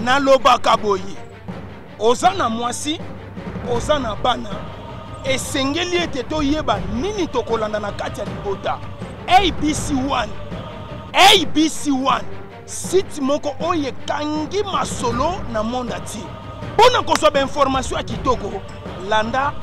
nalobaka boye oza na mwasi oza na bana esengeli ete toyeba nini tokolanda na kati ya libota. ABC1 site moko oyo ekangi masolo na monde entier. Mpona kozwa bainformation ya kitoko landa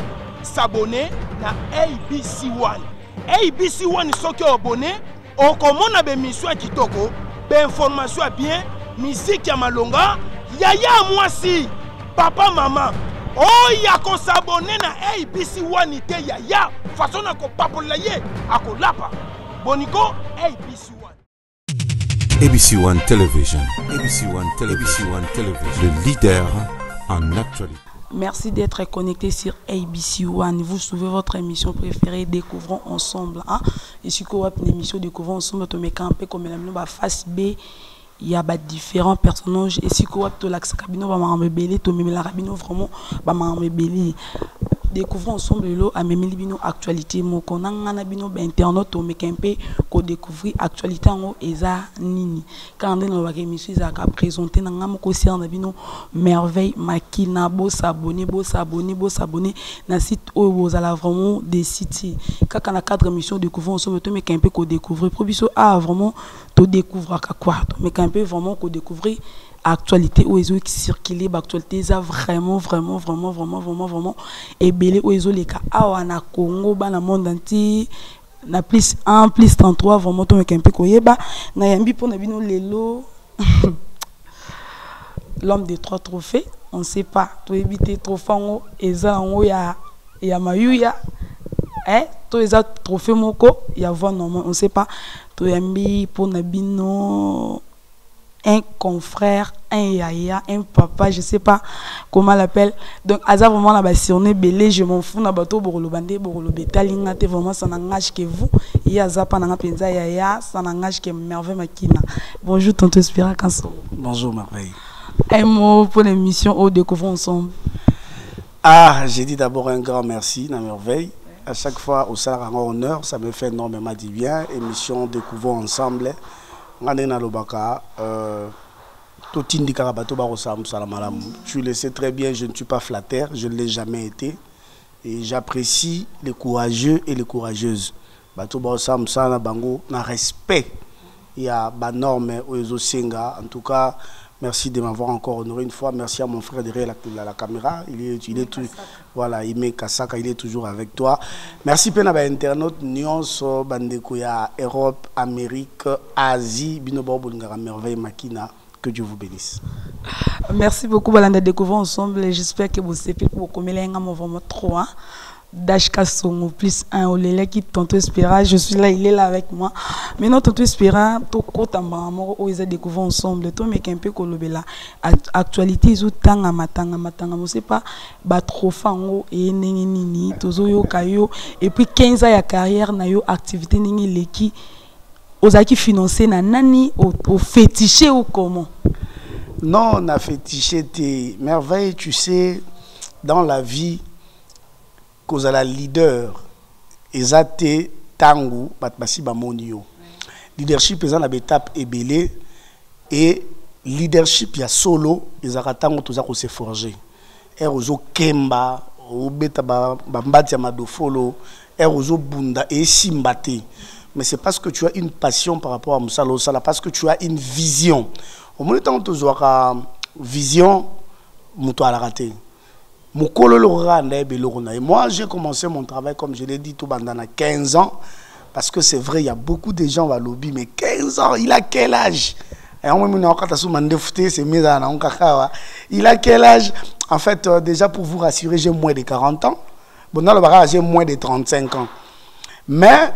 s'abonner na ABC1. ABC1 soki abonné okomona bemission ya kitoko bainformation ya bien, musique ya malonga, yaya mwasi, papa mama. Oya ko s'abonner na ABC1 te yaya façon na ko papola ye akolapa. Boniko ABC1. ABC1 Television. ABC1 Television. Le leader en actualité. Merci d'être connecté sur ABC1. Vous suivez votre émission préférée, Découvrons ensemble. Et si vous avez une émission Découvrons ensemble, vous avez un peu comme la face B. Il y a différents personnages. Et si vous avez l'accès à la vraiment Découvrons ensemble lo a memeli bino actualité mo konanga bino ba internet to mekempe ko découvrir actualité ngo eza nini quand on va émission za ka présenter na ngam ko sir na bino merveille makina bo s'abonner na site o vous allez vraiment des sites kaka na cadre émission Découvrons ensemble to mekempe ko découvrir probiso a vraiment to découvrir quoi mekempe vraiment ko découvrir actualité où ils ont circulé actualité ça vraiment et belé où ils ont les cas na Congo na monde entier na plus 1 plus 33 vraiment to mekempe ko yeba na yambi pour na bino lelo l'homme des 3 trophées on sait pas to éviter trophée ngo eza ngo ya mayuya to eza trophée moko ya voix normal on sait pas to yambi pour na bino un confrère, un yaya, un papa, je sais pas comment l'appelle. Donc, Aza vraiment la bastionné belé, je m'en fous na bateau borolo bande borolo betalinga te vraiment ça n'engage que vous. Et Aza pas na penza yaya, ça n'engage que merveille makina. Bonjour tonton Spira Kanso. Bonjour merveille. Un mot pour l'émission au Découvrons ensemble. J'ai dit d'abord un grand merci na merveille. À chaque fois au salaire en honneur, ça me fait énormément du bien. Émission Découvrons ensemble. Tu le sais très bien, je ne suis pas flatteur, je ne l'ai jamais été. Et j'apprécie les courageux et les courageuses. En respect, il y a des normes aux Senga. En tout cas, merci de m'avoir encore honoré une fois. Merci à mon frère derrière la caméra. Il est tout, voilà, il met Kasaka, il est toujours avec toi. Merci pena ba internaute nyonso bandeko ya Europe, Amérique, Asie, binobo ngara merveille makina. Que Dieu vous bénisse. Merci beaucoup balanda Découvrons ensemble. J'espère que vous savez pour komelenga mo vraiment trop Dashka Songo plus 1 Olele qui tonto Espera, je suis là, il est là avec moi. Maintenant tonto Espera, to kotamba moko o ils Découvrons ensemble, to mec un peu kolobela. Actualité zo tanga matanga, on sait pas ba trofango et nini tozo yo kayo et puis 15 ans ya carrière na yo activité nini leki ozaki financer na nani au fétiché ou comment? Non, on a fétiché tes merveilles, tu sais dans la vie cause à la leader ezate tangu batbasi ba monio leadership ezana l'étape ebelé et leadership ya solo ezaka tangu toza ko se forger erozo kemba obeta ba mbati ya madofolo erozo bunda et simbate mais c'est parce que tu as une passion par rapport à musalo sala parce que tu as une vision au moment où tu as vision muto ala raté. Et moi, j'ai commencé mon travail, comme je l'ai dit, tout pendant 15 ans. Parce que c'est vrai, il y a beaucoup de gens à lobby, mais 15 ans, il a quel âge? Il a quel âge? En fait, déjà pour vous rassurer, j'ai moins de 40 ans. Bon, dans le barrage, j'ai moins de 35 ans. Mais,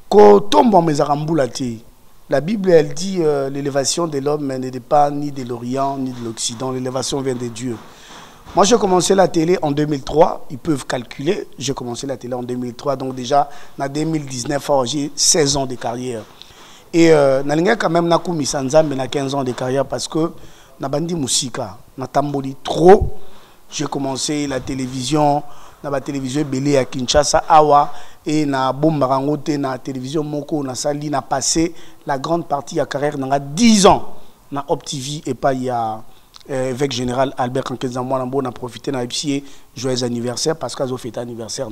quand on tombe la Bible, elle dit l'élévation de l'homme ne dépend ni de l'Orient, ni de l'Occident. L'élévation vient de Dieu. Moi, j'ai commencé la télé en 2003. Ils peuvent calculer. J'ai commencé la télé en 2003. Donc déjà, en 2019, j'ai 16 ans de carrière. Et je quand même 15 ans de carrière parce que je bandi musika, na tamboli trop. J'ai commencé la télévision, la télévision belé à Kinshasa, Awa, et na bombarangote, na télévision Moko, na Sali, na passé la grande partie de la carrière, na 10 ans, na Optivi et pas il y a évêque général Albert Kankenza Mwanambo, on a profité de l'IPC, joyeux anniversaire, parce qu'ils ont fait anniversaire.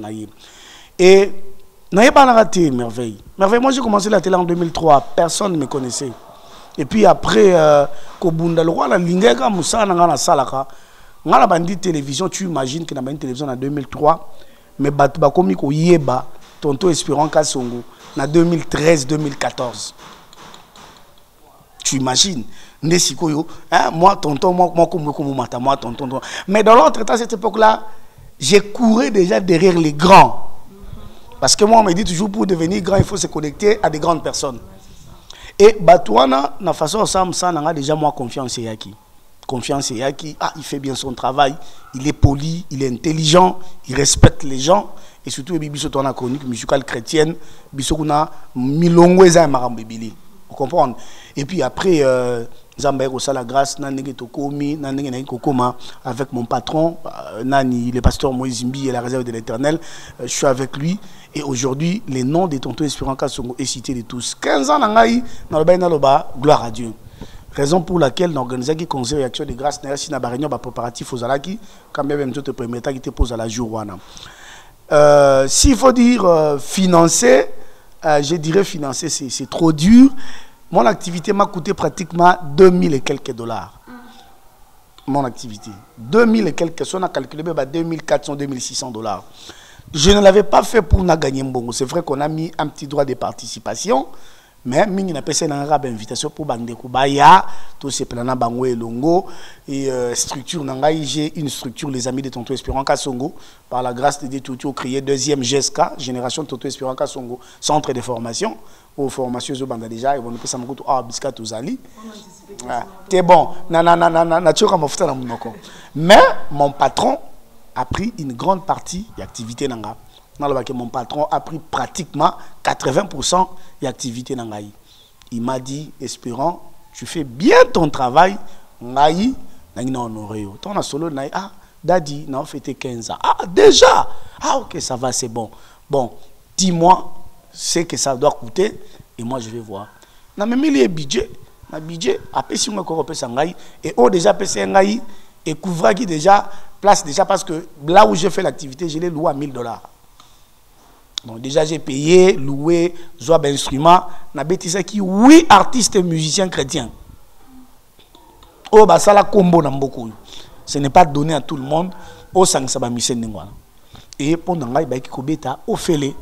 Et n'a pas raté merveille. Merveille, moi j'ai commencé la télé en 2003, personne ne me connaissait. Et puis après, Kobunda, le roi, la Lingega Moussa, Nangana Salaka, on a bandit télévision, tu imagines qu'il y a une télévision en 2003, mais Batubakomi ko Yeba, Tonto Espérant Kassongo, en 2013-2014. Tu imagines? Moi, tonton, moi, tonton. Mais dans l'autre temps, à cette époque-là, j'ai couru déjà derrière les grands. Parce que moi, on me dit toujours, pour devenir grand, il faut se connecter à des grandes personnes. Et Batouana, na façon ça n'a déjà moi confiance en Yaki. Confiance en Yaki, il fait bien son travail, il est poli, il est intelligent, il respecte les gens. Et surtout, il y a une chronique musicale chrétienne, il y a milongo et marambébili. Vous comprenez? Et puis après, Zambé Rosa la grâce, avec mon patron, Nani, le pasteur Moïse Zimbi et la réserve de l'Éternel, je suis avec lui. Et aujourd'hui, les noms des Tonton Espérant Kassongo est cité de tous. 15 ans, gloire à Dieu. Raison pour laquelle l'organisation qui conseille réaction de grâce, n'a pas réunion préparatif aux Alaki, quand même, tout le premier temps qui te pose à la jour. S'il faut dire financer, je dirais financer, c'est trop dur. Mon activité m'a coûté pratiquement 2000 et quelques dollars. Mon activité. 2000 et quelques, on a calculé 2400, 2600 dollars. Je ne l'avais pas fait pour gagner mbongo. C'est vrai qu'on a mis un petit droit de participation, mais mingi na pesa na ngaba invitation pour bande kubaya, tout ces plans bango et longo et structure nangai, j'ai une structure les amis de Tonton Espérant Kassongo par la grâce de Dieu tout créé deuxième GSK génération Tonton Espérant Kassongo centre de formation aux formations zo banda déjà et on peut ça moko biscuit aux ali. T'es bon. Na tu comme futa na munoko. Mais mon patron a pris une grande partie de l'activité nanga. Mon patron a pris pratiquement 80% de l'activité nangaï. Il m'a dit, Espérant, tu fais bien ton travail. Ngaï, nangi na honoré. Ton a solo naï, Daddy, n'a fait 15 ans. Déjà. Ok, ça va, c'est bon. Bon, dis-moi ce que ça doit coûter et moi je vais voir. Na même il y a budget. Na budget, après si on a fait ngaï et déjà fait ngaï et couvra qui déjà place déjà parce que là où j'ai fait l'activité, je l'ai loué à $1000. Donc déjà j'ai payé, loué, zoab instrument, na bêtise qui 8 artistes et musiciens chrétiens. Oh bah ça la combo dans beaucoup. Ce n'est pas donné à tout le monde. Au sang ça va mission n'ingwa. Et pendant ngai ba ki kobeta au fele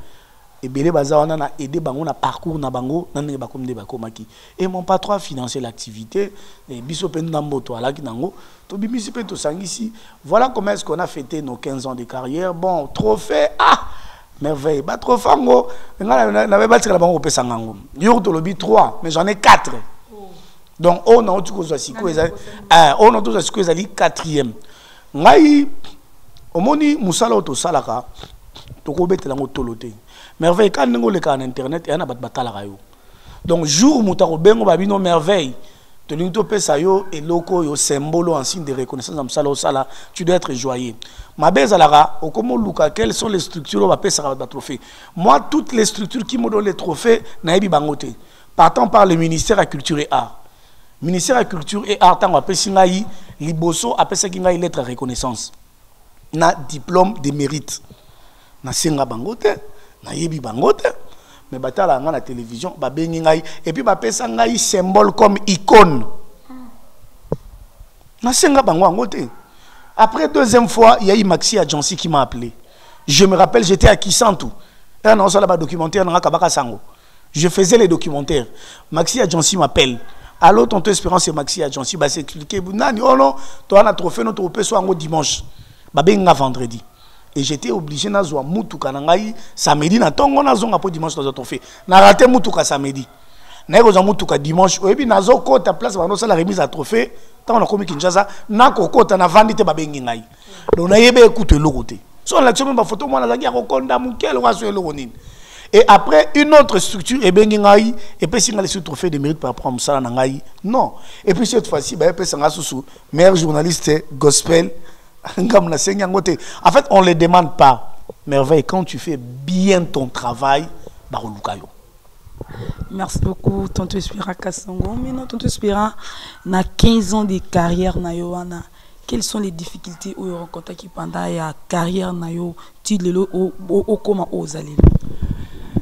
et belé baza on a aidé bango na parcours na bango na nge ba comme de ba komaki. Et mon patron a financé l'activité et biso penda mboto ala ki nango to bimisi pe to sangisi. Voilà comment est-ce qu'on a fêté nos 15 ans de carrière. Bon, trophée merveille. Bah trop fango. N'avait pas tiré la banque au Pessangango. Yo to lobi 3, mais j'en ai 4. Donc on a tout chose si on a tout chose que ezali 4e. Ngai omoni musala auto salaka to ko betela ngo tolote. Merveille quand ngo le kan internet et ana bat batala yo. Donc jour mutako bengo babino merveille. To linto pesa yo et loko yo symbole en signe de reconnaissance am sala sala, tu dois être joyeux. Ma bezalara au comment luka quelles sont les structures va pesa ba trophée. Moi toutes les structures qui me donnent les trophées na ebi bangote. Partant par le ministère de la Culture et Art. Ministère de la Culture et Art tant appelle singaï liboso appelle ça kingaï lettre de reconnaissance. Na diplôme de mérite. Na singa bangote, na yebi bangote. Mais batala à la télévision, ba bengingaï et puis ba pesa ngai symbole comme icône. Na singa bangote. Après deuxième fois, il y a eu Maxi Adjansi qui m'a appelé. Je me rappelle, j'étais à Kisantu. Et on a documentaire dans Kabaka Sango. Je faisais les documentaires. Maxi Adjansi m'appelle. Allô, Tonton Espérance, c'est Maxi Adjansi. Bah, c'est expliqué. Nani, oh non, toi, on a trophée, notre trophée soit en dimanche. Bah, benga vendredi. Et j'étais obligé de faire Moutuka Nangaï samedi. Na tongo na zonga pour dimanche dans trophée. Na raté Moutuka samedi. Na ko Moutuka dimanche. Et puis na zo ko ta place ba la remise à trophée. Tant on a commis Kinshasa, na ko ta na vendite ba bengi ngai. Donc na yebe écoute le côté. Sur l'action ma photo moi na zaki ko konda mukel wa so le ronine. Et après une autre structure et bengi ngai et puis si on a les trophées de mérite par rapport à ça na ngai. Non. Et puis cette fois-ci ba pe sanga susu meilleur journaliste gospel. En fait, on ne les demande pas. Merveille, quand tu fais bien ton travail, Merci beaucoup, Tonton Espira Kassongo. Mais non, Tonton Espira, na 15 ans de carrière na Yoana. Quelles sont les difficultés où vous rencontrez pendant la carrière na yo tilelo au comment aux allez?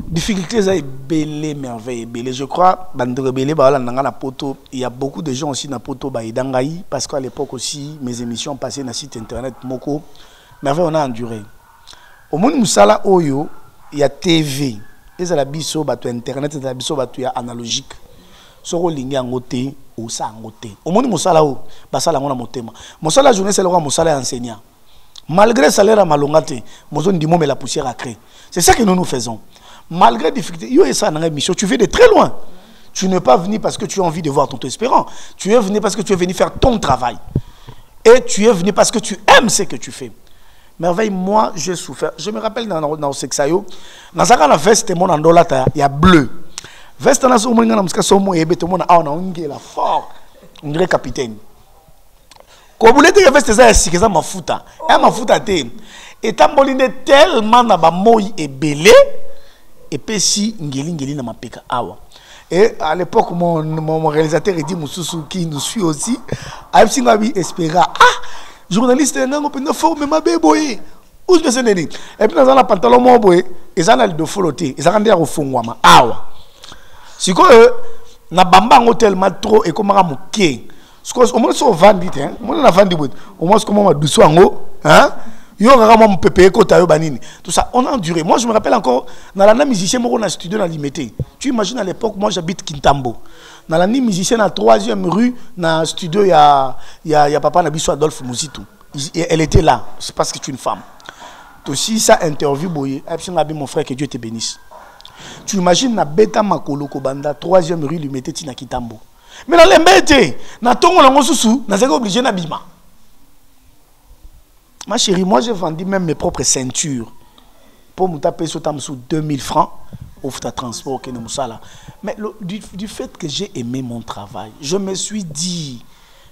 Difficultés ça est belé merveille belé. Je crois bandere belé ba la na poto. Il y a beaucoup de gens aussi na poto ba idangai parce qu'à l'époque aussi mes émissions passaient na site internet moko. Merveille on a enduré. Au monde musala oyo il y a TV. Les ala biso bato internet les ala biso bato ya analogique. Soko lingi angote ou sa angote. Au monde musala o basala ngona motema. Musala journée c'est le roi musala enseignant. Malgré salaire à malongate, mozo ndimo mais la poussière a créé. C'est ça que nous faisons. Malgré difficulté, yo et ça dans mission, tu viens de très loin. Tu n'es pas venu parce que tu as envie de voir ton espérant. Tu es venu parce que tu es venu faire ton travail. Et tu es venu parce que tu aimes ce que tu fais. Merveille, moi, j'ai souffert. Je me rappelle dans le Sexayo, dans la veste, mon andolata, il y a bleu. Veste, dans la fort. On dirait capitaine. Quand vous voulez dire veste, c'est ça, ma fouta. Ma fouta, et tamboline tellement na ba moi et belé. Et puis si ngeli na mapeka awa. Et à l'époque mon réalisateur dit Moussoussou qui nous suit aussi, a singabi espéra journaliste ngango pena forme ma beboye. Où je sais neni. Et puis dans la pantalon mo boye, ils en a de foloté, ils en a fongwama awa. Siko na bamba hotel ma trop et comment moké. Parce au moins so vandi hein, mon na vandi bout. Au moins comment ma douce ango, hein? Yo mon pépé kota yo banini. Tout ça, on a enduré. Moi, je me rappelle encore, dans la musicien, moi, on a studio dans Limité. Tu imagines à l'époque, moi, j'habite Kintambo. Dans la musicien, dans la 3e rue, dans le studio, il y a papa Nabiso Adolphe Mouzitou. Elle était là. C'est parce que tu es une femme. Aussi, ça interview, boye. Mon frère, que Dieu te bénisse. Tu imagines, na Beta Makolo Kobanda, 3e rue, Limité, Tina Kintambo. Mais dans l'embêté, na Tongo Langosusu, na zéro obligé na Bima. Ma chérie, moi j'ai vendu même mes propres ceintures pour me taper sur 2000 francs offre ta transport que nous là. Mais du fait que j'ai aimé mon travail, je me suis dit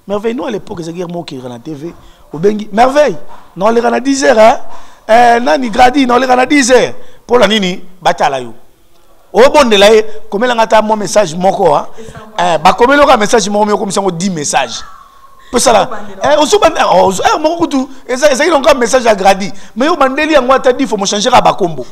merveille nous à l'époque c'est guerre moi qui est la TV au bengi merveille non les rana 10 heures hein nani gradi non les rana 10 heures pour la nini batala yo au bon de là comme la ngata mon message moko hein ba comme le message mon comme ça 10 messages. Ça là un message à gradi mais au bandeli en t'a dit il faut me changer à bakombo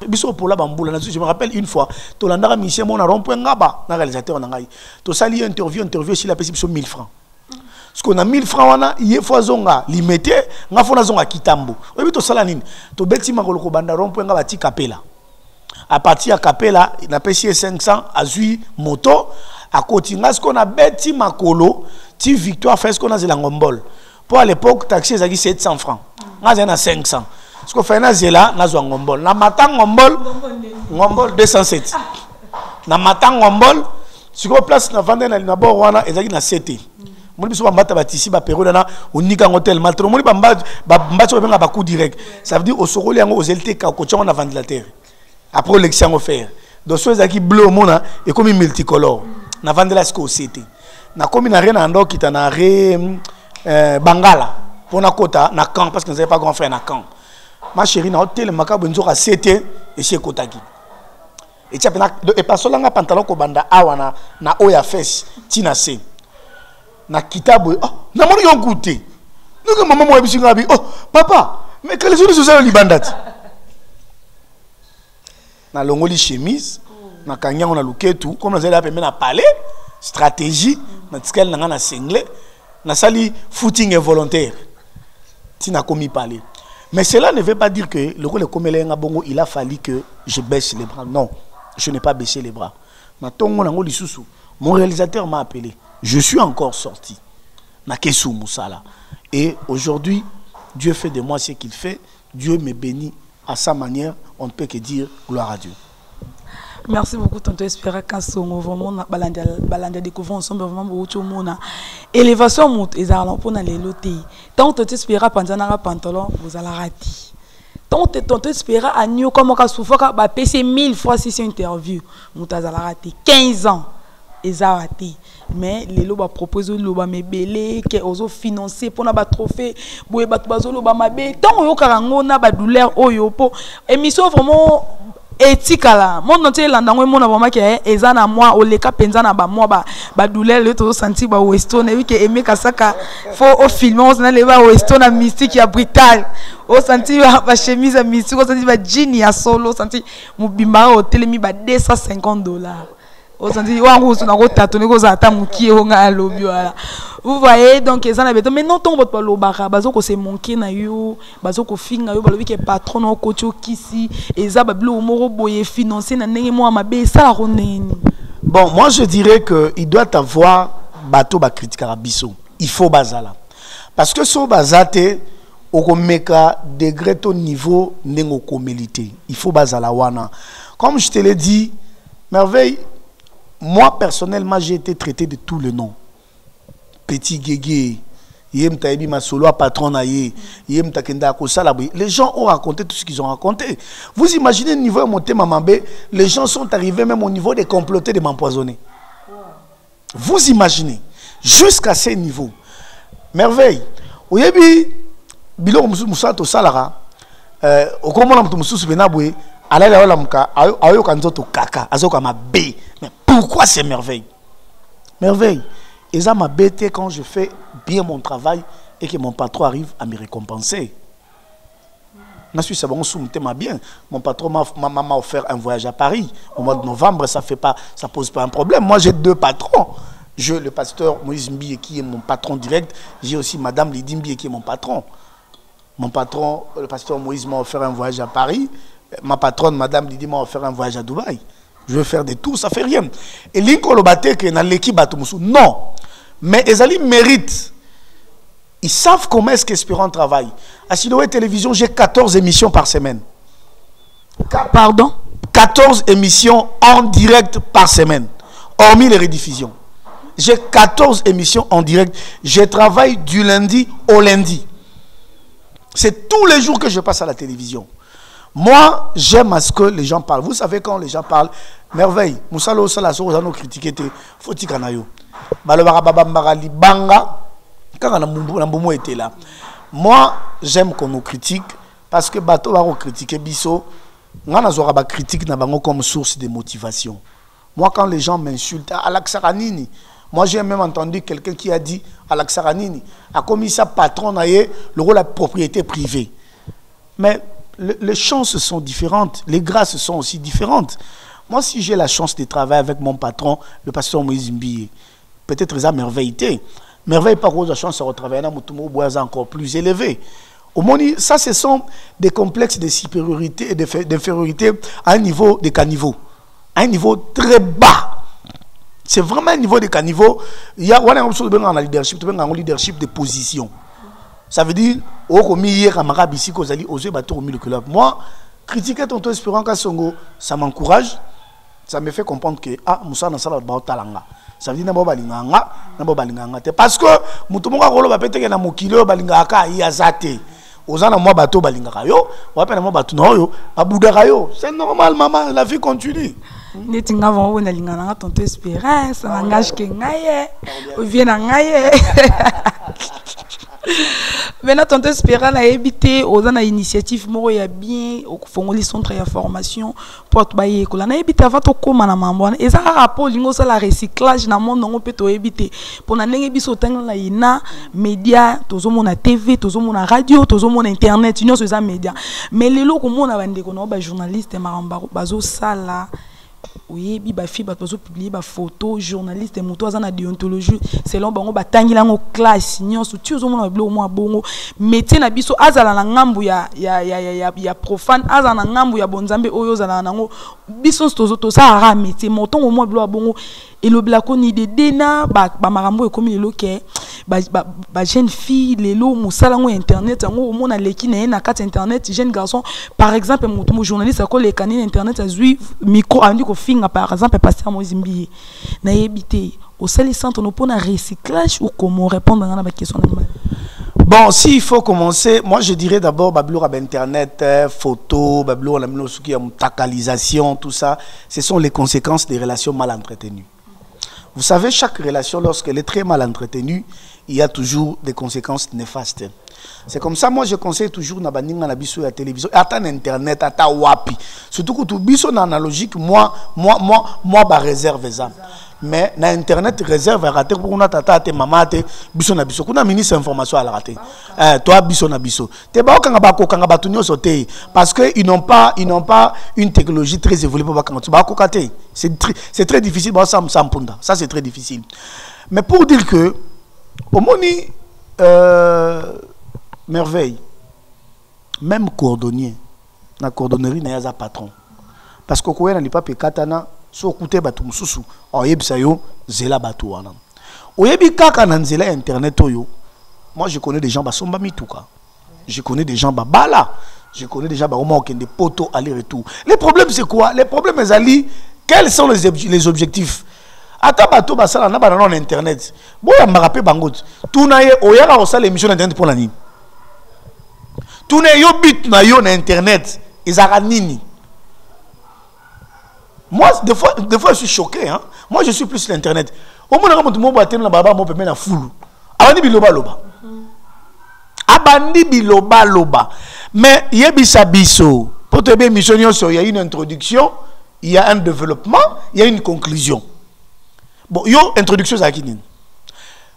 biso pour la bamboula je me rappelle une fois to landara mission mon rond-point ngaba na réalisateur na ngai to sali interview si la pesi biso 1000 francs parce qu'on a 1000 francs wana yé fois zonga limité nga fona zonga kitambo obi to sala nini to beti makolo ko banda rond-point ngaba ti kapela à partir à kapela na pesi 500 azui moto à continuer ce qu'on a beti makolo ti victoire fait ce qu'on a de la ngombol pour à l'époque taxi ezaki 700 francs nga zena 500 ce qu'on fait na zela na zo ngombol na matang ngombol 207 na matang ngombol ce qu'on place na vendre na bord wana ezaki na 7 moni biso bambata batisi ba période na unika hotel matro moni bamba benga ba coup direct ça veut dire au sokoli yango aux LT ka ko tchonga na ventilateur après l'élection offert donc so ezaki bleu mona et comme multicolore na vendre ce qu'on c'était na komi na rien ando kita na re Bangala pour na kota na camp parce que nous n'avons pas grand frère na camp ma chérie na hôtel makabo nzo ka 7 et chez kotaki et tu et pas seulement pantalon ko banda awana na oya fesse tina se na kitabo oh na moni yon goûter nous maman mo ebisinga abi oh papa mais quelle est ce ça libandati na longoli chemise na kanyango na luketu comme nous allons appeler na palais stratégie na tskel na na single na sali footing involontaire tina komi parler mais cela ne veut pas dire que le rôle comme les bongo il a fallu que je baisse les bras non je n'ai pas baissé les bras na tongo na ngoli susu mon réalisateur m'a appelé je suis encore sorti na kesu musala et aujourd'hui Dieu fait de moi ce qu'il fait Dieu me bénit à sa manière on ne peut que dire gloire à Dieu. Merci beaucoup, Tonton Espéra Kassongo. Vraiment, balanda découvrir ensemble vraiment beaucoup de élévation monte et ça pour les lotés. Tant Tonton Espéra panzana pantalon, vous allez rater. Tant Tonton Espéra a nié comme on a souffert, bah PC 1000 fois si c'est une interview, vous allez rater 15 ans et ça raté. Mais les lots proposent le loba me belé que ozo financer pour na ba trophée boye ba bazo loba mabe tant yo karango na ba douleur oyo po émission vraiment etikala monde entier landango mona vraiment que eza na moi oleka penza na ba moi ba douleur le to sentir ba weston et que aimer kasaka faut au film on na le ba weston na mystique ya brutal au sentir ba chemise à mystique au sentir ba jean ya solo sentir mubimba au telemi ba $250 au sentir wangu na ko tatone ko za ta mukie o nga lobi wala. Vous voyez donc ils en avaient mais non ton votre lobara bazo ko se manquer na yo bazo ko finga yo balobi ke patron no kocho kisi eza bablo moro boye financer na ndenge mo mabe ça la roneni. Bon, moi je dirais que il doit avoir bateau ba critique arabiso. Il faut bazala. Parce que so bazate au meka degré ton niveau nengo komélité. Il faut bazala wana. Comme je te l'ai dit, Merveille, moi personnellement j'ai été traité de tous les noms. Petit Guégué, Yem Taïbi Masolo, patron Aye, Yem Takenda Kosalabi. Les gens ont raconté tout ce qu'ils ont raconté. Vous imaginez le niveau monté Mamambé, les gens sont arrivés même au niveau des complotés de m'empoisonner. Vous imaginez, jusqu'à ces niveaux. Merveille. Au Yebi, Bilo Moussa Salara, au Komona Moussou Benaboué, Alain Lamka, Ayo Kanzoto Kaka, Azoka Mabé. Mais pourquoi c'est merveille? Merveille. Et ça m'a bêté quand je fais bien mon travail et que mon patron arrive à me récompenser. Bien. Mon patron m'a offert un voyage à Paris au mois de novembre, ça pose pas un problème. Moi j'ai deux patrons. J'ai le pasteur Moïse Mbiye qui est mon patron direct. J'ai aussi Madame Lydie Mbiye qui est mon patron. Mon patron, le pasteur Moïse m'a offert un voyage à Paris. Ma patronne, Madame Lydie, m'a offert un voyage à Dubaï. Je veux faire des tours, ça fait rien. Et l'inko le batte que dans l'équipe Batumoussou, non. Mais les alliés méritent. Ils savent comment est-ce qu'Espérant travaille. À Siloé Télévision, j'ai 14 émissions par semaine. Pardon? 14 émissions en direct par semaine, hormis les rediffusions. J'ai 14 émissions en direct. Je travaille du lundi au lundi. C'est tous les jours que je passe à la télévision. Moi, j'aime à ce que les gens parlent. Vous savez, quand les gens parlent, merveille. Moussalo Salaso, on a critiqué, faut y kanayo. Balobara banga, quand Namboumou était là. Moi, j'aime qu'on nous critique parce que bateau va critiquer Bisso. On a critique comme source de motivation. Moi, quand les gens m'insultent, Alaksaranini, moi j'ai même entendu quelqu'un qui a dit Alaksaranini a commis sa patron le rôle de la propriété privée. Mais les chances sont différentes, les grâces sont aussi différentes. Moi, si j'ai la chance de travailler avec mon patron, le pasteur Moïse Mbiye, peut-être ça merveille. Merveille par contre, la chance de retravailler dans mon bois encore plus élevé. Au moins, ça, ce sont des complexes de supériorité et d'infériorité à un niveau de caniveau. À un niveau très bas. C'est vraiment un niveau de caniveau. Il y a un leadership de position. Ça veut dire, moi, critiquer tonton Espérant Kassongo, ça m'encourage, ça me fait comprendre que Moussa Nassala Talanga. Ça veut dire parce que Moutomonga Rolo va péter na Mokilo Balingaka Yazate. Ozana moi bateau Balingaka yo, ou appelle moi bateau no yo, Aboudara yo. C'est normal, maman, la vie continue. Netinga vont on a lingana tonton Espérant, ça n'engage que ngaye, ou vient ngaye. Maintenant, tonton Espérant a évité aux initiatives il y a bien au fongoli centre de formation porte baye ko la na évité avant to koma na mambo et ça rapport lingo ça la recyclage na monde on peut to éviter pour na ndenge biso tanga la ina média tozo mona TV tozo mona radio tozo mona internet union sur média mais lelo ko mona bande ko no ba journaliste maramba bazo sala. Oui, ba fi ba tozo publier ba photo journaliste et moto azana déontologie selon bango batangi lango classe nyonso tu ozo mona blo mo bongo métier na biso azala na ngambu ya profane azala na ngambu ya bonzambe oyo azala nango biso tozo to sa ra métier moton mo blo bongo et le blako ni de dena ba marambo e komi lelo ke ba jeune fille lelo musala ngo internet ngo mona leki na carte internet jeune garçon par exemple moto journaliste ko le kanine internet azui micro andi ko finga par exemple pasteur Moïse Mbiye na yebité au sali centre no pona recyclage ou comment répondre à la question. Bon, s'il faut commencer, moi je dirais d'abord bablo internet, photo, bablo la takalisation, tout ça, ce sont les conséquences des relations mal entretenues. Vous savez, chaque relation, lorsqu'elle est très mal entretenue, il y a toujours des conséquences néfastes. C'est comme ça, moi je conseille toujours na baninga na biso la télévision, attends internet, attends wapi. Surtout que tout biso na analogique, moi ba réserve ça. Mais na internet réserve à rater pour na tata te maman te biso na biso. Kuna ministre information à la rater. Toi biso na biso. Te ba okanga ba ko kanga ba tunyo sote parce que ils n'ont pas une technologie très évoluée pour ba kanga ba ko kate. C'est très difficile ba sam punda. Ça c'est très difficile. Mais pour dire que au moni merveille, même cordonnier, na cordonnerie na yaza patron. Parce que quand on n'a pas katana, so koute batu mususu, oyebisa yo zela batu wana. Oyebi kaka na nzela internet oyo. Moi je connais des gens basomba mituka. Je connais des gens babala. Je connais des gens qui ont des poteaux aller-retour. Les problèmes c'est quoi? Les problèmes ezali, quels sont les objectifs? Ata bato basala na bana na internet. Boya marape bangot. Tuna ye oyara osala émission na internet pour la nini. Tuna yo bit na yo na internet, ezara nini. Moi des fois je suis choqué hein. Moi je suis plus sur l'internet. Au moins na mo batem na baba mo peme na fulu. Abandi biloba loba. Abandi biloba loba. Mais yebisa biso. Pour te bien mission il y a une introduction, il y a un développement, il y a une conclusion. Bon, yo introduction za kinin.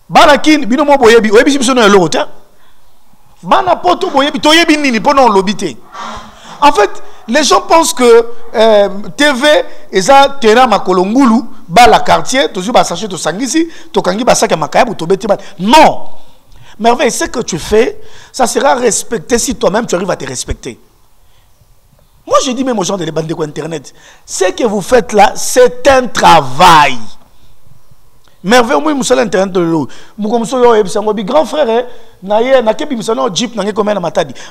Bana kin bino mo boyebi, oyebi biso na loro ta. Bana poto boyebi toyebi nini pendant l'obité. En fait, les gens pensent que TV eza terrain makolongulu ba la quartier, toujours ba sachet to sangisi, to kangi ba saka makayabu to beti ba. Non. Merveille, ce que tu fais, ça sera respecté si toi-même tu arrives à te respecter. Moi je dis même aux gens de les bandes de internet, ce que vous faites là, c'est un travail. Merveille, moi, je suis internet de l'eau. Je suis grand frère,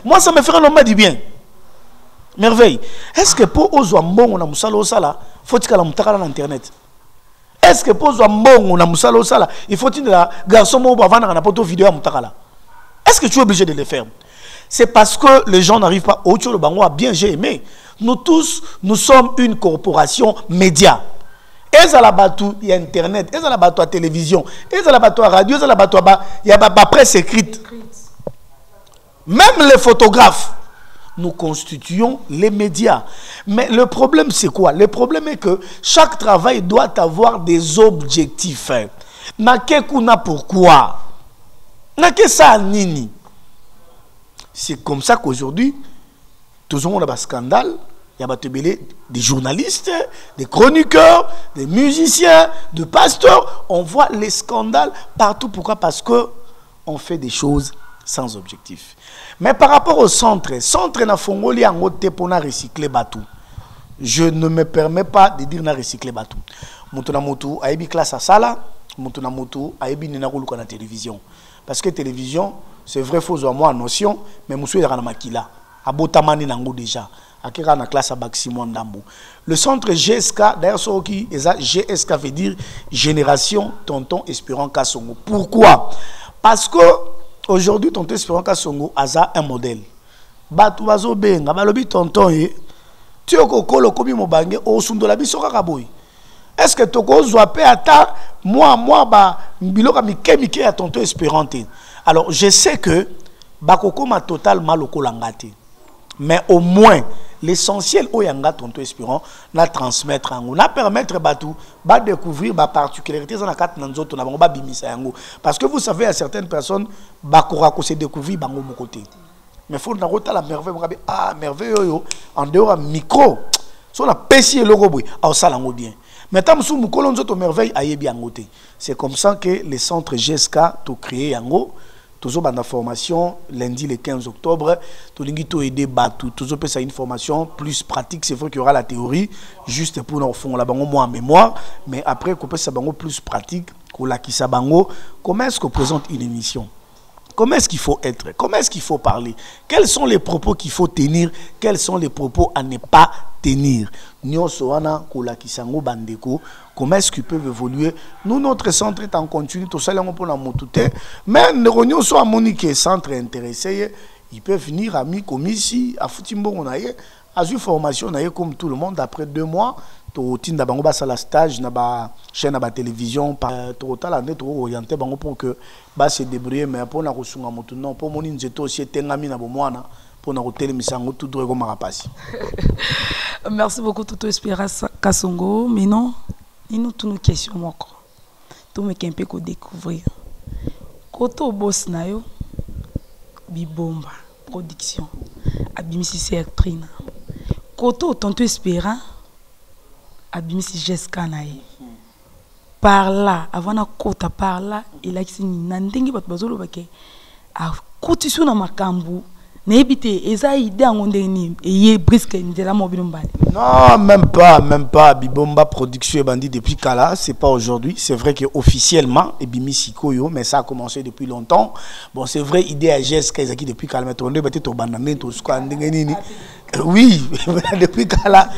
moi, ça me fait un homme du bien. Merveille. Est-ce que pour eux, faut-il que la internet? Est-ce que pour eux, il faut qu'il y ait un garçon qui a une vidéo à est-ce que tu es obligé de le faire? C'est parce que les gens n'arrivent pas au le bango à bien j'ai aimé. Nous tous, nous sommes une corporation média. Ils ont la bateau, il y a internet, ils ont la bateau à télévision, ils ont la bateau à radio, ils ont la bateau à il y a la presse écrite. Même les photographes, nous constituons les médias. Mais le problème c'est quoi? Le problème est que chaque travail doit avoir des objectifs. Nakekuna pourquoi? Nake ça nini? C'est comme ça qu'aujourd'hui, tout le monde a un scandale. Il y a des journalistes, des chroniqueurs, des musiciens, des pasteurs. On voit les scandales partout. Pourquoi? Parce qu'on fait des choses sans objectif. Mais par rapport au centre na fongoli en haute pour recycler batou. Je ne me permets pas de dire na recycler batou. Moutona moutou aibi classe à sala, moutona moutou aibi nina roule na télévision. Parce que télévision, c'est vrai faux à moi notion, mais moussou est dans makila. Abotamani nango déjà. Akira na classe à Baximon Dambo. Le centre GSK, d'ailleurs, GSK veut dire Génération Tonton Espérant Kassongo. Pourquoi? Parce que aujourd'hui, Tonton Espérant Kassongo a un modèle. Batu bazo benga, balobi tonton ye. Tu es kokolo komi mobange o sundola biso kakaboy. Est-ce que toko zoape ata moi ba mbiloka mike à Tonton Espérante. Alors je sais que bakoko ma total maloko langate. Mais au moins l'essentiel au yanga Tonton Espérant na transmettre en na permettre batou ba découvrir ba particularités dans la carte nanzoto na bango ba bimisa yango parce que vous savez à certaines personnes ba ko se découvrir bango mon côté mais faut na rota la merveille ah merveille yo en dehors micro so na pesi le roboy au salango bien mais tam sou mukolo nzoto merveille ayebi yangote. C'est comme ça que les centres GSK to créé yango. Toujours dans la formation, lundi le 15 octobre, tout le monde aider Batou. Toujours ça une formation plus pratique. C'est vrai qu'il y aura la théorie, juste pour nous faire la bango en mémoire, mais après qu'on peut ça bango plus pratique, qu'on la qui ça bango. Comment est-ce qu'on présente une émission? Comment est-ce qu'il faut être? Comment est-ce qu'il faut parler? Quels sont les propos qu'il faut tenir? Quels sont les propos à ne pas tenir? Comment est-ce qu'ils peuvent évoluer? Nous, notre centre est en continu, tout ça, pour la montée. Mais nous sommes à Monique, centre intéressé, ils peuvent venir à mi comme ici, à Foutimbo, on a eu formation, on a eu comme tout le monde, après 2 mois, to tinda bango ba sala stage na ba chaîne na ba télévision par to tala ndé to orienté bango pour que ba se débrouiller mais pour na kosunga motu non pour moni nzeto aussi tengami na bomwana pour na kotelemisa ngo tout droit ko marapasi. Merci beaucoup Toto Espérance Kasongo. Mais non, il nous toutes nos questions encore. Tout me kempe ko découvrir. Koto boss na yo Bibomba production abimisi Sertrina. Koto Tonto Espérance abimisi Jessica nae. Par là, avant na kota par là, il a qui na ndenge bat bazolo bake. A kotisu na makambu. N'ébité, eza idée en ondeni et brisque ndela mobile mbali. Non, même pas. Bibomba production est bandit depuis Kala, c'est pas aujourd'hui. C'est vrai que officiellement, Ebimi Sikoyo, mais ça a commencé depuis longtemps. Bon, c'est vrai, idée à Jessica Ezaki depuis Kala, mais on est battu au banane, tout ce qu'on a. Oui, depuis Kala.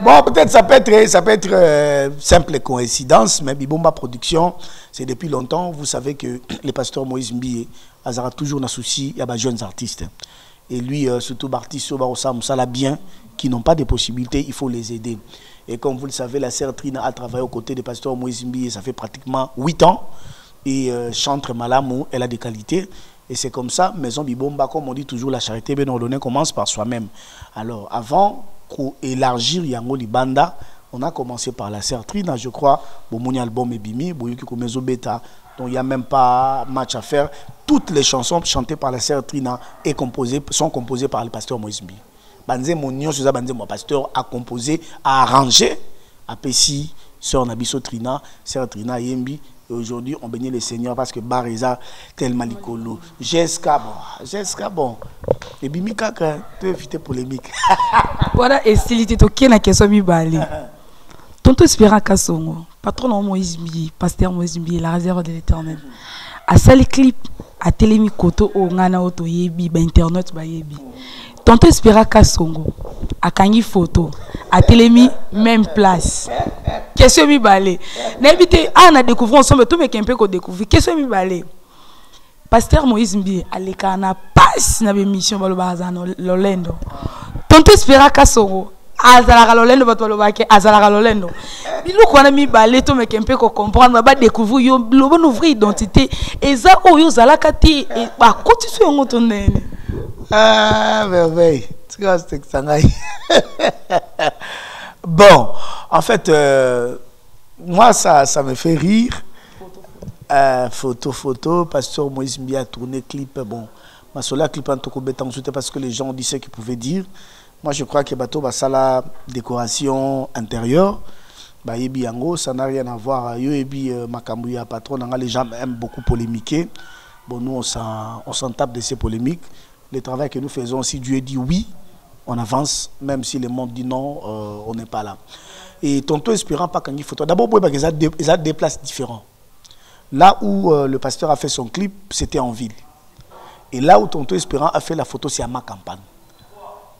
Bon, peut-être ça peut être simple coïncidence, mais Bibomba production, c'est depuis longtemps. Vous savez que le pasteur Moïse Mbié a toujours un souci, il y a des jeunes artistes. Et lui, surtout Bartiso Barossa Moussala bien, qui n'ont pas de possibilités, il faut les aider. Et comme vous le savez, la sœur Trina a travaillé aux côtés du pasteur Moïse Mbi, ça fait pratiquement 8 ans. Et chantre Malamou, elle a des qualités. Et c'est comme ça, Maison Bibomba, comme on dit toujours, la charité bien ordonnée commence par soi-même. Alors, avant d'élargir Yango Libanda, on a commencé par la sœur Trina, je crois. Bon, mon album est bimi, bon, Maison Beta. Donc il n'y a même pas match à faire. Toutes les chansons chantées par la sœur Trina sont composées par le pasteur Moïse Mbi. Banze Monio, mon pasteur a composé, a arrangé. A Pessi, sœur Nabiso Trina, sœur Trina Yembi. Et aujourd'hui, on bénit le Seigneur parce que Bareza, tellement licolo. Jessica, bon. Et Bimi Kaka, tu veux éviter polémique. Voilà, et s'il était ok, na question mi bali. Tonto Espérance Kasongo, patron Moïse Mbi, pasteur Moïse Mbi, la réserve de l'Éternel. À sali clip, à télémi koto o ngana oto yebi, ba internet ba yebi. Tonto Espérance Kasongo, à kangi photo, à télémi même place. Question mi balé. N'habite on a découvert ensemble tout mais qu'un ko découvrir. Question mi balé. Pasteur Moïse Mbi, aleka na passe na be mission balo bazano Lolendo. Tonto Espérance Kasongo. Azala Lolendo batolobake azala Lolendo biloko wana mi balé to meke mpe ko comprendre ba découvrir yo lobo ouvrir identité eza oyo zalaka ti e ba kotiso yango to ndene merveille bon en fait moi ça me fait rire photo pasteur Moïse Mbi a tourné clip bon ma sola clip en toko betan parce que les gens disaient qu'ils pouvaient dire. Moi, je crois que bateau basala décoration intérieure, bah yango, ça n'a rien à voir. Yo ebi makambuya patron, les gens aiment beaucoup polémiquer. Bon, nous on s'en tape de ces polémiques. Le travail que nous faisons, si Dieu dit oui, on avance, même si le monde dit non, on n'est pas là. Et Tonto Espérance pas quand il faut. D'abord, ils ont des places différentes. Là où le pasteur a fait son clip, c'était en ville. Et là où Tonto Espérance a fait la photo, c'est à ma campagne.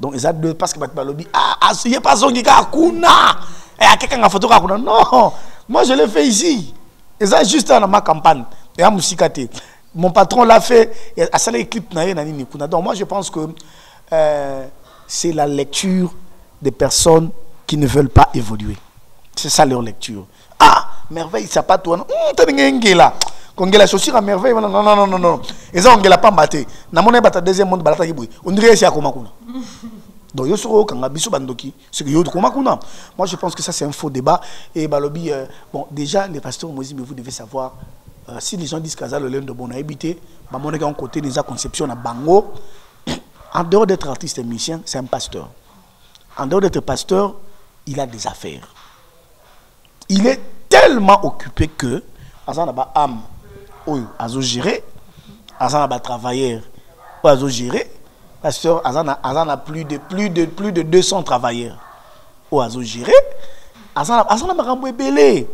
Donc, ils ont deux parce que il n'y a pas son qui a kuna. Et à quelqu'un a photo kuna. Non, moi je l'ai fait ici. Ils ont juste dans ma campagne. Et à Moussikate. Mon patron l'a fait. Et à ça, les clips donc, moi je pense que c'est la lecture des personnes qui ne veulent pas évoluer. C'est ça leur lecture. Ah, merveille, ça pas toi. T'as une là. Quand la chaussure à merveille, non. Ils ont pas battu. Na mon bata deuxième monde balata qui on dirait c'est à Komakuna. Donc yo soro kanga biso bandoki, c'est que yo Komakuna. Moi je pense que ça c'est un faux débat et balobi bon déjà les pasteurs Moïse mais vous devez savoir si les gens disent qu'Aza le lend de bon habité, ba mon en côté des conception na bango en dehors d'être artiste et musicien, c'est un pasteur. En dehors d'être pasteur, il a des affaires. Il est tellement occupé que Aza na ba âme Azo géré, Azan a travailleur, Azo géré, pasteur Azan a plus de 200 travailleurs. Azo géré, Azan a marambo belé.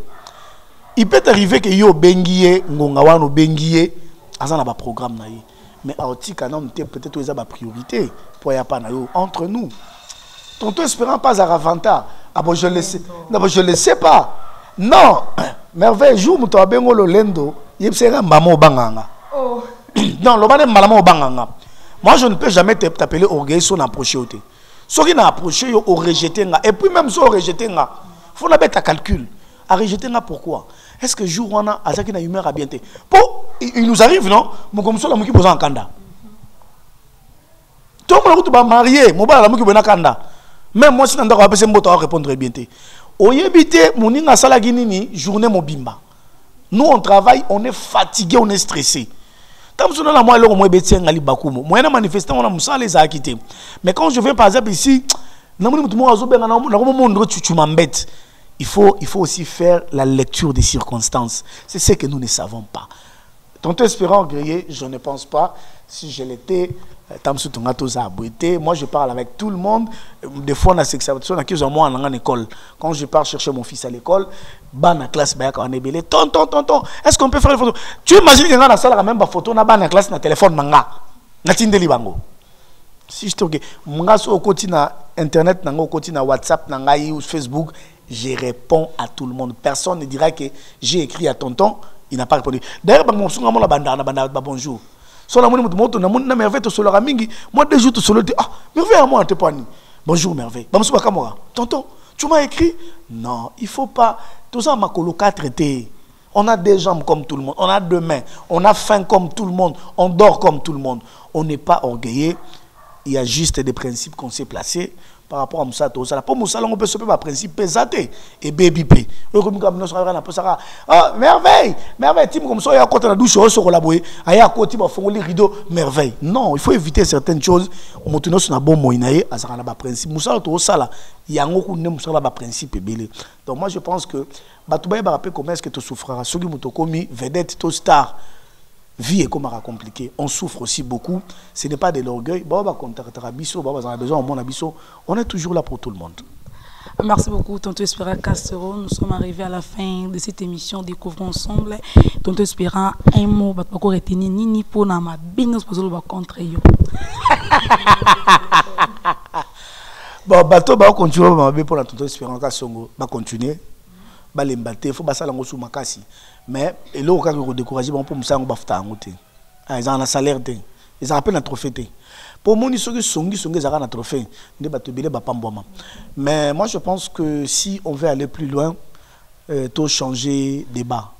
Il peut arriver que yo bengiye, ngongawano bengiye, Azan a ba programme na ye. Mais à Otika non peut-être ils ont ba priorité pour y a pas na yo entre nous. Tonto Espérance pas à Ravanta. Ah bon je le sais. Non je le sais pas. Non, merveille jour muto abengo Lolendo. Il sera maman au banganga. Oh. Non, le bande maman au banganga. Moi, je ne peux jamais t'appeler orgueil sur l'approcher. Ceux qui n'ont approché, ils ont rejeté. Et puis même si on rejeté, faut la bête à calcul. À rejeter là pourquoi? Est-ce que jour on a Azaki na humeur à bien te? Il nous arrive non? Mon comme ça la mouki posa en kanda. Tout le monde va marier, mon bas la mouki bona kanda. Même moi si n'anda pas passer mboto à répondre bien te. Oyebite moninga sala ginini journée mobimba. Nous on travaille, on est fatigué, on est stressé. Tant que la moi alors moi betien ngali bakumo. Moi na manifestant on a musa les a quitté. Mais quand je viens par exemple ici, na moni mutumo azobenga na monde tu m'embêtes. Il faut aussi faire la lecture des circonstances. C'est ce que nous ne savons pas. Tonton Espérant grillé, je ne pense pas. Si je l'étais, moi je parle avec tout le monde. Des fois, on a cette situation moi en école. Quand je pars chercher mon fils à l'école, dans la classe, on est belé. Tonton, est-ce qu'on peut faire les photos? Tu imagines qu'il y a dans la salle, même photo, on a dans la classe, dans téléphone, manga. Si je te dis, au côté Internet, au côté WhatsApp, ou Facebook, je réponds à tout le monde. Personne ne dira que j'ai écrit à tonton, il n'a pas répondu. D'ailleurs, bonjour. Moi, deux jours, merveille à moi, bonjour, merveille. Tonton, tu m'as écrit? Non, il ne faut pas. Tout ça, ma coloca traité. On a des jambes comme tout le monde, on a deux mains, on a faim comme tout le monde, on dort comme tout le monde. On n'est pas orgueilleux. Il y a juste des principes qu'on s'est placés par rapport à Moussa Tosala. Pour Moussa, on peut se faire un principe pesaté et baby pay. Ah, merveille, merveille. Comme ça, il y a un côté de la douche, il y a un côté de la rideau, merveille. Non, il faut éviter certaines choses. On montre sur un bon moyen, il y a un principe. Moussa Tosala, il y a un principe. Donc, moi, je pense que, comment est-ce que tu souffriras? Ceux qui m'ont commis, vedette, star. Vie est comme compliqué. On souffre aussi beaucoup. Ce n'est pas de l'orgueil. On est toujours là pour tout le monde. Merci beaucoup, Tonton Espérant Castero. Nous sommes arrivés à la fin de cette émission Découvrons ensemble. Tonton Espérant, un mot, je ne vais pas retenir ni pour ma business pour le contre yo. Bon, bateau va continuer pour la Tonton Espérant Castero. Va continuer. Il faut passer la sous makasi. Mais et là, quand on décourage, on peut me faire un bafta. Ils ont un salaire, ils ont appelé un trophée. Pour moi, ils sont un trophée. Mais moi, je pense que si on veut aller plus loin, il faut changer de débat.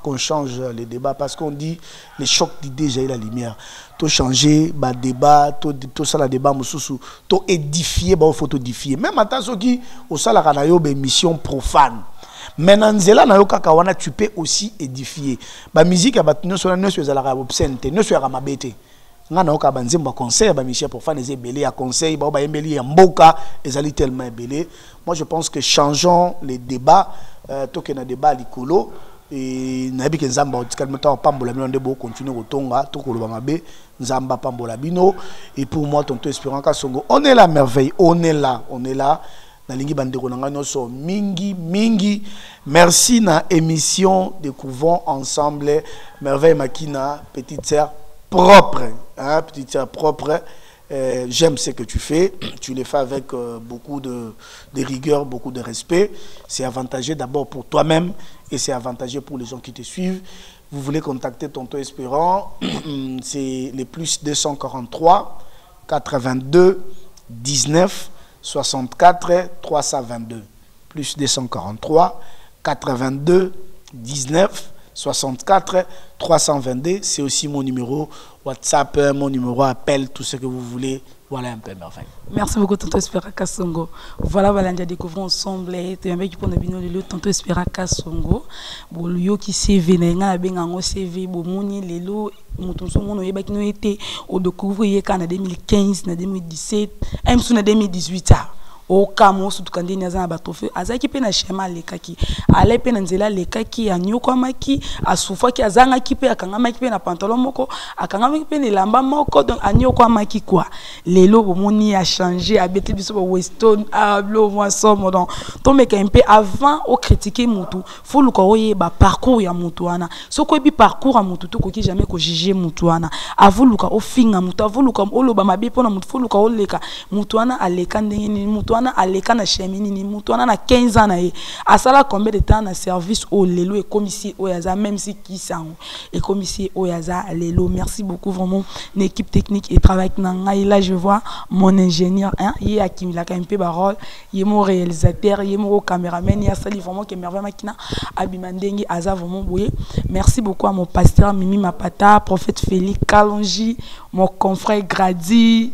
Qu'on change les débats parce qu'on dit les chocs d'idées, j'ai la lumière. Il faut changer le débat, tout ça, le débat, il faut édifier, il faut édifier. Même à ceux qui ont une mission profane. Maintenant, tu peux aussi édifier. La musique, ne soit obscène, ne soit ramabete. Nga na oka banzemba conseil ba Michel pour faire des belé à conseil ba ba embeli ya mboka ezali tellement belé. Moi je pense que changeons les débats to que na débat likolo et na bi ke nzamba otikalmeta pambola bino ndebo continuer otonga to ko loba mabe nzamba pambola bino et pour moi Tonton Espérant Kasongo on est la merveille, on est là nalingi bandeko nanga nyonso mingi merci na émission Découvrons ensemble merveille makina petite sœur propre, hein, petite sœur propre. J'aime ce que tu fais. Tu le fais avec beaucoup de rigueur, beaucoup de respect. C'est avantageux d'abord pour toi-même et c'est avantageux pour les gens qui te suivent. Vous voulez contacter Tonton Espérant, c'est les plus 243 82 19 64 322. Plus 243 82 19 64 322, c'est aussi mon numéro WhatsApp, mon numéro appel, tout ce que vous voulez. Voilà un peu merveille. Merci beaucoup, Tonton Espérant Kasongo. Voilà, on a découvert ensemble. Tu es un mec qui prend le Tonton Espérant Kasongo. Bon, le qui s'est venu, on a bien un CV, bon, moni, les lots, mon tonton, on a été au découvrir en 2015, en 2017, même en 2018. Au Camo, surtout quand il y a un bateau, Azaki pena schéma lekaki, ale pena nzela lekaki, a nyoko maki, a soufa ki azanga ki pe, a kangama ki pe na pantalon moko, a kangama ki pe ne lamba moko, donc a nyoko maki quoi. Lelo bomoni a changé, a bêté biso Weston, a blo moi somme donc. Tombe un peu avant au critiquer mutu, faut le koye ba parcours ya mutuana. So ko bi parcours a mutu to ko ki jamais ko juger mutuana. Avu luka o finga mutu, avu luka o lo ba mabe pona mutu, faut luka o leka mutuana a leka ndenge mutu wana aleka na chemini ni mutu wana na 15 ans na ye asala combien de temps na service au lelo et commissaire oyaza même si qui sango et commissaire oyaza lelo. Merci beaucoup vraiment l'équipe technique et travail nanga. Et là je vois mon ingénieur hein il a qui la KMP Barol, il est mon réalisateur, il est mon caméraman, il a sali vraiment que merveille makina abimandenge aza vraiment boye. Merci beaucoup à mon pasteur Mimi Mapata, prophète Félix Kalonji, mon confrère Grady,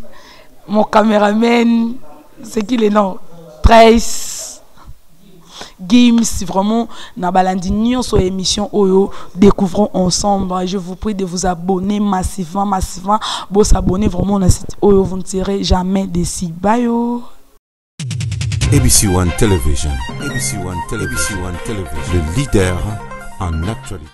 mon caméraman, c'est qui les noms? Trace, Gims, vraiment, na balandi sur émission Oyo, découvrons ensemble. Je vous prie de vous abonner massivement. Vous s'abonner vraiment à cette Oyo, vous ne serez jamais déçus. Bye. ABC One Television. ABC One Television. Le leader en actualité.